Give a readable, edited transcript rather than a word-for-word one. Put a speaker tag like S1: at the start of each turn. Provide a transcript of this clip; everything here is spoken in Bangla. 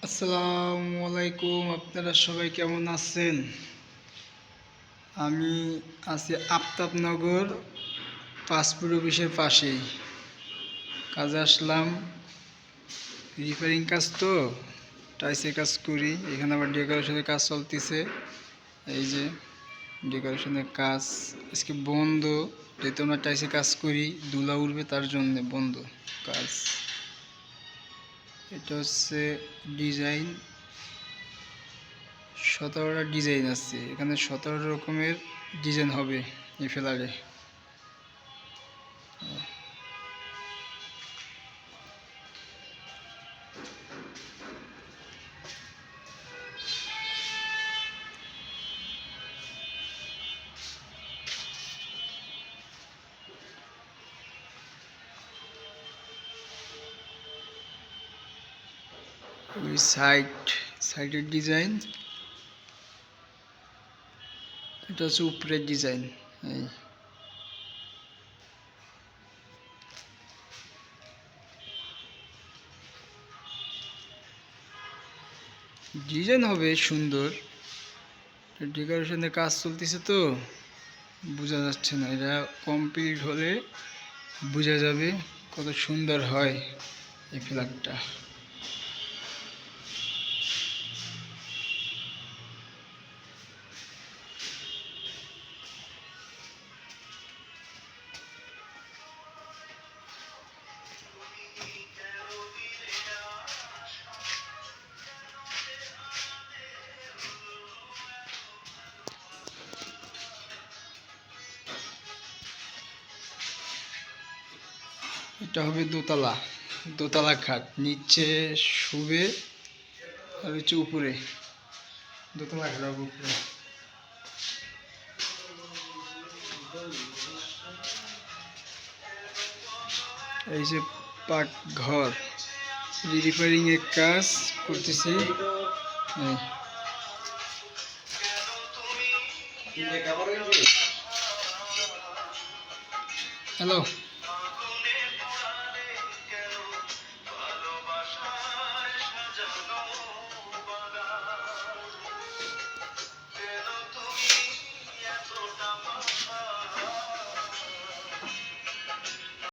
S1: আসসালামু আলাইকুম, আপনারা সবাই কেমন আছেন? আমি আছি আফতাবনগর পাসপোর্ট অফিসের পাশেই। কাজে আসলাম, রিপেয়ারিং কাজ তো, টাইসের কাজ করি। এখানে আবার ডেকোরেশনের কাজ চলতেছে। এই যে ডেকোরেশনের কাজ আজকে বন্ধ, যেহেতু আমরা টাইসের কাজ করি, ধুলা উঠবে তার জন্য বন্ধ কাজ। এটা হচ্ছে ডিজাইন, 17টা ডিজাইন আছে এখানে, 17 রকমের ডিজাইন হবে এই ফ্ল্যাটে। ওই সাইডের ডিজাইন, এটা হচ্ছে উপরের ডিজাইন। এই ডিজাইন হবে সুন্দর। ডেকোরেশনের কাজ চলতেছে তো বোঝা যাচ্ছে না, এটা কমপ্লিট হলে বোঝা যাবে কত সুন্দর হয় এই ফ্ল্যাটটা। এটা হবে দোতলা খাট, নিচে শুবে আর হচ্ছে উপরে দোতলা খাট হবে উপরে। এই যে পাক ঘর, রিপেয়ারিং এর কাজ করতেছি। হ্যালো।